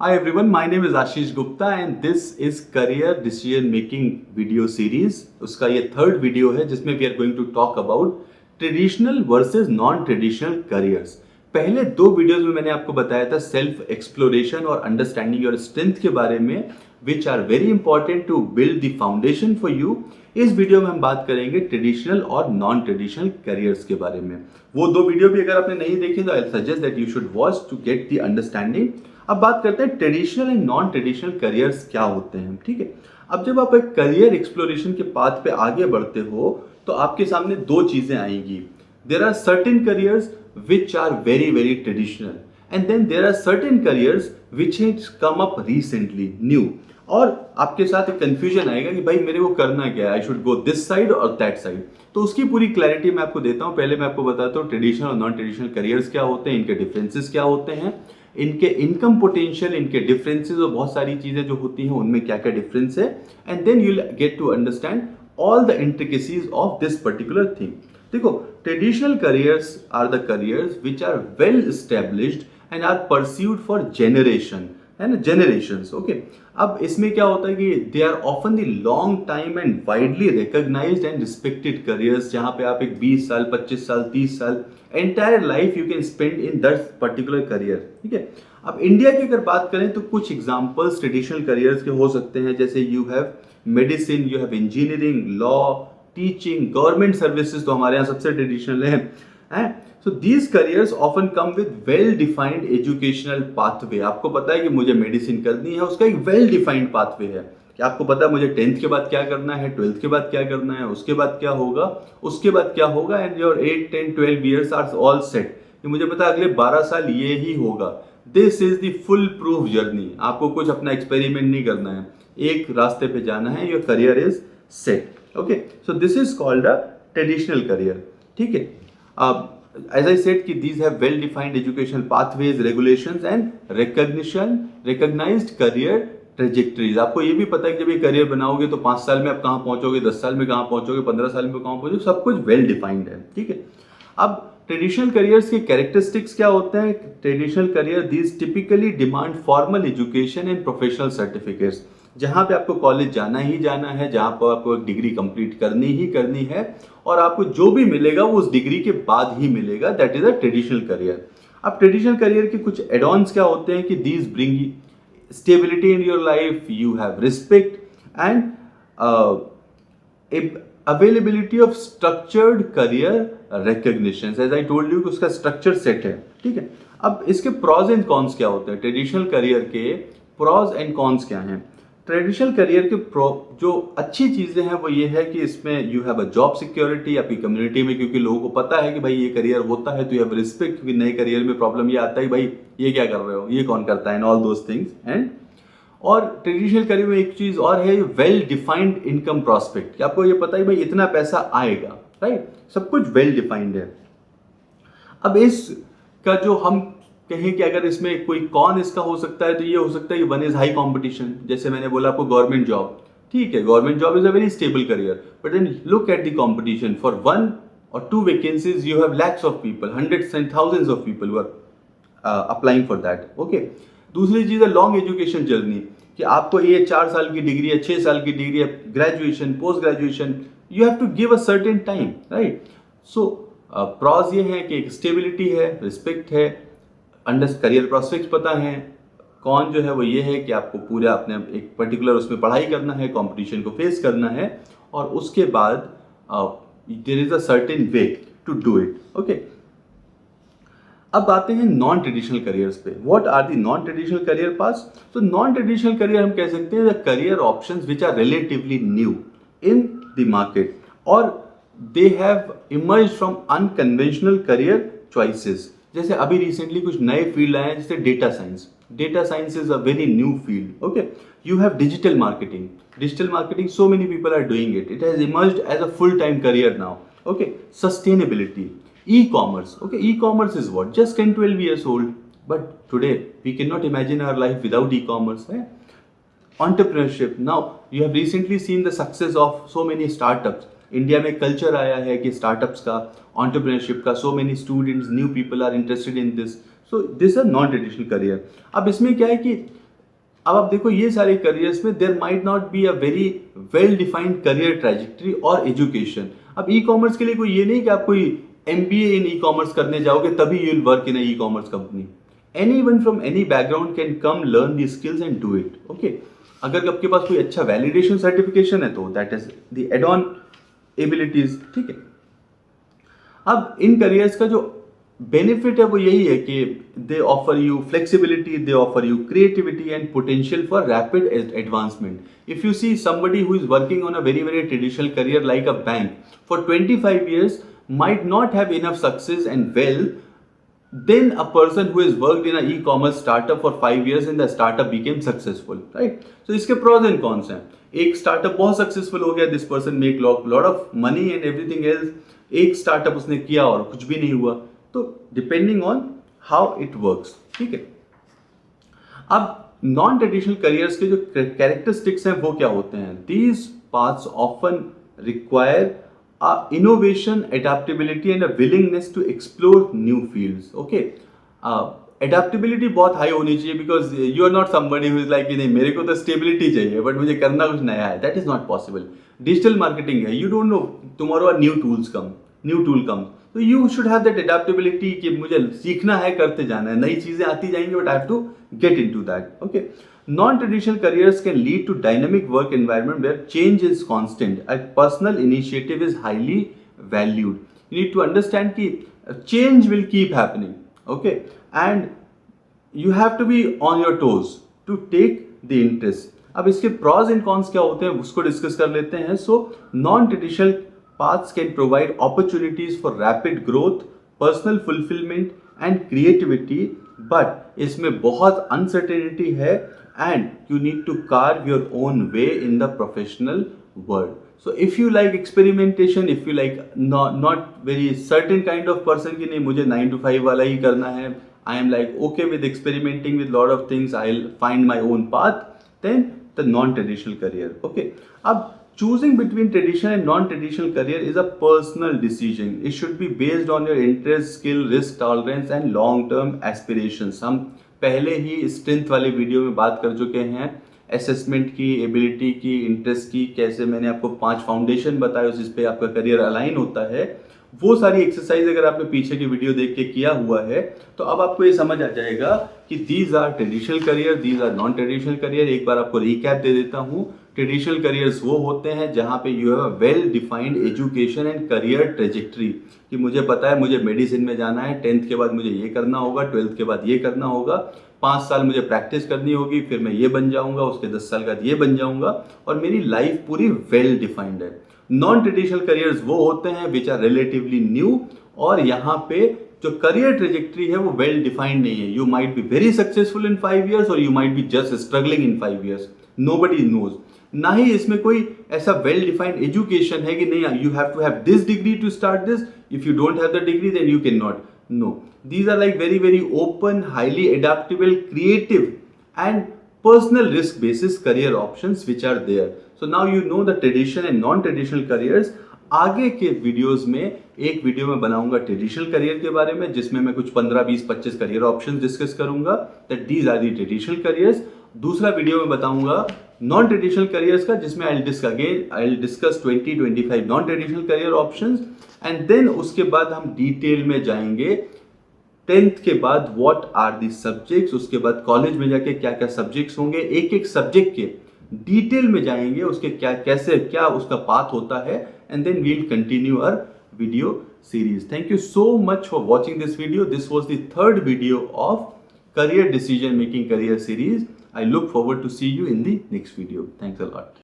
Hi everyone, my name is Ashish Gupta and this is Career Decision Making video series. उसका ये third video है जिसमें we are going to talk about traditional versus non traditional careers. पहले दो videos में मैंने आपको बताया था सेल्फ एक्सप्लोरेशन और अंडरस्टैंडिंग योर स्ट्रेंथ के बारे में, which are very important to build the foundation for you. इस वीडियो में हम बात करेंगे ट्रेडिशनल और नॉन ट्रेडिशनल करियर्स के बारे में। वो दो वीडियो भी अगर आपने नहीं देखे तो I suggest that you should watch to get the understanding. अब बात करते हैं traditional and non traditional careers क्या होते हैं। ठीक है, अब जब आप एक करियर एक्सप्लोरेशन के पाथ पे आगे बढ़ते हो तो आपके सामने दो चीजें आएंगी। There are certain careers which are very very traditional and then there are certain careers which has come up recently new. और आपके साथ एक कंफ्यूजन आएगा कि भाई मेरे को करना क्या है, I should go this side और दैट साइड। तो उसकी पूरी क्लैरिटी मैं आपको देता हूं। पहले मैं आपको बताता हूं ट्रेडिशनल और नॉन ट्रेडिशनल करियर्स क्या होते हैं, इनके डिफरेंसेस क्या होते हैं, इनके इनकम पोटेंशियल, इनके डिफरेंसेस और बहुत सारी चीजें जो होती हैं उनमें क्या क्या डिफरेंस है, and then you get to understand all the intricacies of this particular thing. देखो, traditional careers are the careers which are well established and are pursued for generation, है ना, जनरेशंस। ओके, अब इसमें क्या होता है कि they are often the long time and widely recognised and respected careers, जहां पे आप एक 20 साल 25 साल 30 साल entire life you can spend in that particular career. ठीक है, अब इंडिया की अगर बात करें तो कुछ एग्जांपल्स ट्रेडिशनल करियर्स के हो सकते हैं, जैसे you have medicine, you have engineering, law, teaching, government services तो हमारे यहाँ सबसे ट्रेडिशनल है। So these careers often come with well defined educational pathway. आपको पता है कि मुझे मेडिसिन करनी है, उसका एक वेल डिफाइंड पाथवे है कि आपको पता है मुझे 10th के बाद क्या करना है, 12th के बाद क्या करना है, उसके बाद क्या होगा, उसके बाद क्या होगा, and your 8 10 12 years are all set कि मुझे पता है अगले 12 साल ये ही होगा। This is the full proof journey. आपको कुछ अपना एक्सपेरिमेंट नहीं करना है, एक रास्ते पे जाना है, your career is set. Okay, so this is called a traditional career. ठीक है, अब as I said कि these have well defined educational pathways, regulations and recognized career trajectories। आपको ये भी पता है कि जब ये करियर बनाओगे तो 5 साल में आप कहाँ पहुंचोगे, 10 साल में कहाँ पहुंचोगे, 15 साल में कहाँ पहुंचोगे, सब कुछ वेल डिफाइंड है। ठीक है, अब ट्रेडिशनल करियर्स के कैरेक्टरिस्टिक्स क्या होते हैं। Traditional career these typically demand formal education and professional certificates, जहां पे आपको कॉलेज जाना ही जाना है, जहां पर आपको एक डिग्री कंप्लीट करनी ही करनी है, और आपको जो भी मिलेगा वो उस डिग्री के बाद ही मिलेगा। That is a traditional career. अब ट्रेडिशनल करियर के कुछ एडॉन्स क्या होते हैं कि these bring stability in your life, you have respect and availability of structured career recognition. As I told you कि उसका स्ट्रक्चर सेट है। ठीक है, अब इसके प्रॉज एंड कॉन्स क्या होते हैं, ट्रेडिशनल करियर के प्रॉज एंड कॉन्स क्या हैं। ट्रेडिशनल करियर के जो अच्छी चीजें हैं वो ये है कि इसमें you have a job security आपकी कम्युनिटी में, क्योंकि लोगों को पता है कि भाई ये करियर होता है तो यू हैव रिस्पेक्ट। क्योंकि नए करियर में प्रॉब्लम ये आता है कि भाई ये क्या कर रहे हो, ये कौन करता है, and all those things. And और ट्रेडिशनल करियर में एक चीज और है, वेल डिफाइंड इनकम प्रोस्पेक्ट, कि आपको ये पता है भाई इतना पैसा आएगा, राइट, सब कुछ वेल डिफाइंड है। अब इसका जो हम कहें कि अगर इसमें कोई कौन इसका हो सकता है तो ये हो सकता है कि वन इज हाई कंपटीशन। जैसे मैंने बोला आपको गवर्नमेंट जॉब, ठीक है, government job is a very stable career, but then look at the competition for 1 or 2 vacancies you have lakhs of people, hundreds and thousands of people who are applying for that. Okay, दूसरी चीज है long education journey, कि आपको ये 4 साल की degree है, 6 साल की डिग्री है, graduation, post graduation, you have to give a certain time, right. So pros ये है कि एक स्टेबिलिटी है, रिस्पेक्ट है, अंडर करियर प्रोस्पेक्ट्स पता है। कौन जो है वो ये है कि आपको पूरा अपने एक पर्टिकुलर उसमें पढ़ाई करना है, कंपटीशन को फेस करना है, और उसके बाद there is a certain way to do it. Okay, अब आते हैं नॉन ट्रेडिशनल करियर्स पे। What are the non traditional career paths. तो नॉन ट्रेडिशनल करियर हम कह सकते हैं the career options which are relatively new in the market, और they have emerged from unconventional career choices. जैसे अभी रिसेंटली कुछ नए फील्ड आए हैं, जैसे data science. Data science is a very new field. Okay, you have digital marketing. Digital marketing so many people are doing it, it has emerged as a full time career now. Okay, sustainability, e-commerce. Okay, e-commerce is what, just 10 12 years old, but today we cannot imagine our life without e-commerce, right? Entrepreneurship, now you have recently seen the success of so many startups. India में culture आया है कि startups का, entrepreneurship का, so many students, new people are interested in this, so this is a non traditional career. अब इसमें क्या है कि अब आप देखो ये सारे करियर्स में there might not be a very well defined career trajectory और एजुकेशन। अब ई कॉमर्स के लिए कोई ये नहीं कि आप कोई MBA इन ई कॉमर्स करने जाओगे तभी you will work in e-commerce company. Anyone from any background can come learn the skills and do it. Okay, अगर आपके पास कोई अच्छा वैलिडेशन सर्टिफिकेशन है तो that is the add-on abilities. ठीक है, अब इन करियर्स का जो बेनिफिट है वो यही है कि they offer you flexibility, they offer you creativity and potential for rapid advancement. If you see somebody who is working on a very traditional career like a bank for 25 years might not have enough success and wealth then a person who has worked in an e-commerce startup for 5 years and the startup became successful, right? So इसके pros and cons हैं। एक startup बहुत successful हो गया, this person make lot of money and everything else. एक startup उसने किया और कुछ भी नहीं हुआ। तो depending on how it works. ठीक है, अब नॉन ट्रेडिशनल करियर्स के जो कैरेक्टरिस्टिक्स हैं वो क्या होते हैं? These paths often require innovation, adaptability and a willingness to explore new fields. Okay, adaptability बहुत हाई होनी चाहिए because you are not somebody who is like नहीं मेरे को तो stability चाहिए but मुझे करना कुछ नया है, that is not possible. Digital marketing है, you don't know tomorrow a new tool comes, so you should have that adaptability कि मुझे सीखना है, करते जाना है, नई चीजें आती जाएंगी but I have to get into that. Okay, non-traditional careers can lead to dynamic work environment where change is constant and personal initiative is highly valued. You need to understand that change will keep happening, okay, and you have to be on your toes to take the interest. अब इसके pros and cons क्या होते हैं उसको discuss कर लेते हैं। So non-traditional paths can provide opportunities for rapid growth, personal fulfillment and creativity, but इसमें बहुत uncertainty है and you need to carve your own way in the professional world. So if you like experimentation, if you like not very certain kind of person कि नहीं मुझे 9 to 5 वाला ही करना है, I am like okay with experimenting with lot of things, I'll find my own path, then the non-traditional career. Okay, अब choosing between traditional and non-traditional career is a personal decision. It should be based on your interest, skill, risk tolerance and long-term aspirations. हम पहले ही strength वाले video में बात कर चुके हैं, assessment की, एबिलिटी की, इंटरेस्ट की, कैसे मैंने आपको 5 फाउंडेशन बताया जिस पे आपका करियर अलाइन होता है। वो सारी एक्सरसाइज अगर आपने पीछे की वीडियो देख के किया हुआ है तो अब आपको ये समझ आ जाएगा कि these are traditional career, these are non traditional career. एक बार आपको रिकैप दे देता हूँ। ट्रेडिशनल करियर्स वो होते हैं जहाँ पे you have a well defined education and career trajectory कि मुझे पता है मुझे मेडिसिन में जाना है, 10th के बाद मुझे ये करना होगा, 12th के बाद ये करना होगा, 5 साल मुझे प्रैक्टिस करनी होगी, फिर मैं ये बन जाऊंगा, उसके 10 साल बाद ये बन जाऊंगा और मेरी लाइफ पूरी वेल डिफाइंड है। नॉन ट्रेडिशनल करियर्स वो होते हैं विच आर रिलेटिवली न्यू और यहाँ पे जो करियर ट्रेजेक्ट्री है वो वेल डिफाइंड नहीं है। You might be very successful in 5 years और you might be just struggling in 5 years, nobody knows. ना ही इसमें कोई ऐसा वेल डिफाइंड एजुकेशन है कि नहीं you have to have this degree to start this, if you don't have the degree then you can not. No, these are like very open, highly adaptable, creative and personal risk basis career options which are there. So now you know the traditional and non-traditional careers. आगे के videos में एक video में बनाऊंगा traditional career के बारे में जिसमें मैं कुछ 15, 20, 25 करियर ऑप्शंस डिस्कस करूंगा, that these are the traditional careers. दूसरा वीडियो में बताऊंगा नॉन ट्रेडिशनल करियर्स का जिसमें I will discuss 20-25 non traditional career options and then उसके बाद हम डिटेल में जाएंगे 10th के बाद व्हाट आर दी सब्जेक्ट्स, उसके बाद कॉलेज में जाके क्या क्या सब्जेक्ट्स होंगे, एक एक सब्जेक्ट के डिटेल में जाएंगे, उसके क्या उसका पाथ होता है and then we'll continue our video series. Thank you so much for watching this video. This was the 3rd video of career decision making career series. I look forward to see you in the next video. Thanks a lot.